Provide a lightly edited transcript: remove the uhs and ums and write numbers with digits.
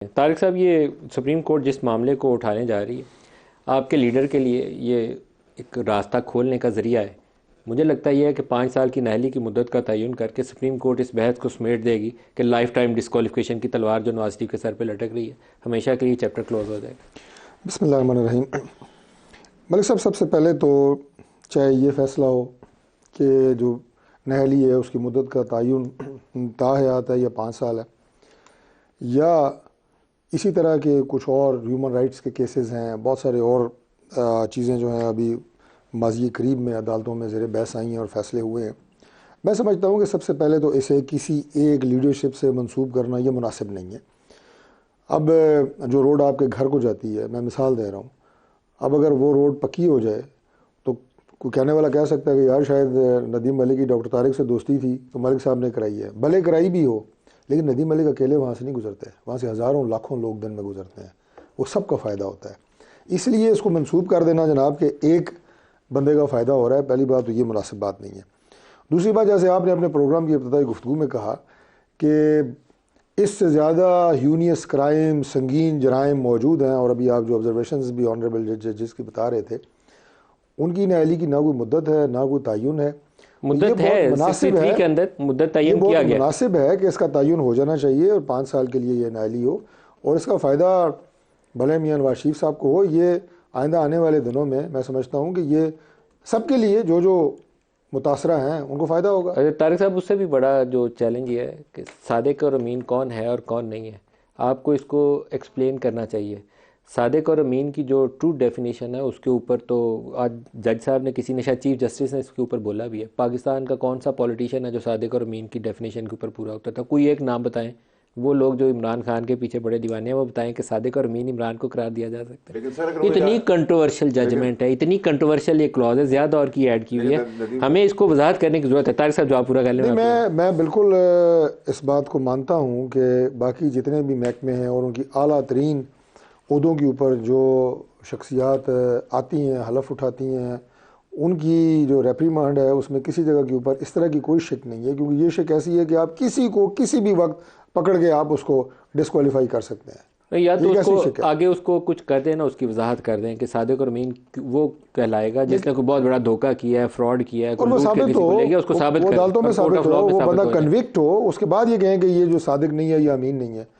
طارق صاحب، یہ supreme court جس معاملے کو اٹھانے جا رہی ہے، آپ کے لیڈر کے لیے یہ ایک راستہ کھولنے کا ذریعہ ہے۔ مجھے لگتا یہ ہے کہ 5 سال کی نااہلی کی مدت کا تعین کر کے سپریم کورٹ اس بحث کو سمیٹ دے گی کہ لائف ٹائم ڈسکوالیفیکیشن کی تلوار جو نواز شریف کے سر پہ لٹک رہی ہے، ہمیشہ کے لیے چیپٹر کلوز ہو جائے گا۔ بسم اللہ الرحمن الرحیم۔ ملک صاحب، سب سے پہلے تو چاہے یہ فیصلہ ہو کہ جو نااہلی ہے اس کی مدت کا تعین تا حیات ہے یا 5 سال ہے، یا اسی طرح کے کچھ اور ہیومن رائٹس کے کیسز ہیں، بہت سارے اور چیزیں جو ہیں ابھی ماضی قریب میں عدالتوں میں زیر بحث آئی ہیں اور فیصلے ہوئے ہیں۔ میں سمجھتا ہوں کہ سب سے پہلے تو اسے کسی ایک لیڈرشپ سے منسوب کرنا یہ مناسب نہیں ہے۔ اب جو روڈ آپ کے گھر کو جاتی ہے، میں مثال دے رہا ہوں، اب اگر وہ روڈ پکی ہو جائے تو کوئی کہنے والا کہہ سکتا ہے کہ یار شاید ندیم ملک کی ڈاکٹر طارق سے دوستی تھی تو ملک صاحب نے کرائی ہے، بھلے کرائی بھی ہو، لیکن ندیم ملک اکیلے وہاں سے نہیں گزرتے، وہاں سے ہزاروں لاکھوں لوگ دن میں گزرتے ہیں، وہ سب کا فائدہ ہوتا ہے۔ اس لیے اس کو منسوب کر دینا جناب کہ ایک بندے کا فائدہ ہو رہا ہے، پہلی بات تو یہ مناسب بات نہیں ہے۔ دوسری بات، جیسے آپ نے اپنے پروگرام کی ابتدائی گفتگو میں کہا کہ اس سے زیادہ ہیونیس کرائم، سنگین جرائم موجود ہیں، اور ابھی آپ جو آبزرویشنز بھی آنریبل ججز کی بتا رہے تھے، ان کی نااہلی کی نہ کوئی مدت ہے نہ کوئی تعین ہے۔ مدت ہے، 63 کے اندر مدت تعین کیا گیا۔ مناسب ہے کہ اس کا تعین ہو جانا چاہیے اور 5 سال کے لیے یہ نااہلی ہو، اور اس کا فائدہ بھلے میاں نواز شریف صاحب کو ہو۔ یہ آئندہ آنے والے دنوں میں سمجھتا ہوں کہ یہ سب کے لیے جو متاثرہ ہیں ان کو فائدہ ہوگا۔ طارق صاحب، اس سے بھی بڑا جو چیلنج یہ ہے کہ صادق اور امین کون ہے اور کون نہیں ہے، آپ کو اس کو ایکسپلین کرنا چاہیے۔ صادق اور امین کی جو ٹرو ڈیفینیشن ہے اس کے اوپر تو آج جج صاحب نے کسی نے شاید چیف جسٹس نے اس کے اوپر بولا بھی ہے، پاکستان کا کون سا پولیٹیشین ہے جو صادق اور امین کی ڈیفینیشن کے اوپر پورا ہوتا تھا؟ کوئی ایک نام بتائیں۔ وہ لوگ جو عمران خان کے پیچھے بڑے دیوانے ہیں وہ بتائیں کہ صادق اور امین عمران کو قرار دیا جا سکتا ہے؟ اتنی کنٹروورشل ججمنٹ ہے، اتنی کنٹروورشل یہ کلوز ہے، زیادہ اور کی ایڈ کی ہوئی ہے، ہمیں اس کو وضاحت کرنے کی ضرورت ہے۔ طارق صاحب جواب پورا کر لیں۔ میں بالکل اس بات کو مانتا ہوں کہ باقی جتنے بھی محکمے ہیں اور ان کی اعلیٰ ترین عہدوں کے اوپر جو شخصیات آتی ہیں، حلف اٹھاتی ہیں، ان کی جو ریپریمانڈ ہے اس میں کسی جگہ کے اوپر اس طرح کی کوئی شک نہیں ہے، کیونکہ یہ شک ایسی ہے کہ آپ کسی کو کسی بھی وقت پکڑ کے آپ اس کو ڈسکوالیفائی کر سکتے ہیں۔ یا تو اس کو آگے اس کو کچھ کر دیں نا، اس کی وضاحت کر دیں کہ صادق اور امین وہ کہلائے گا جس نے کوئی بہت بڑا دھوکہ کیا ہے، فراڈ کیا ہے، اور وہ ثابت ہو، اس کو ثابت وہ عدالتوں میں ثابت ہو، وہ بندہ کنوکٹ ہو، اس کے بعد یہ کہیں کہ یہ جو صادق نہیں ہے یا امین نہیں ہے۔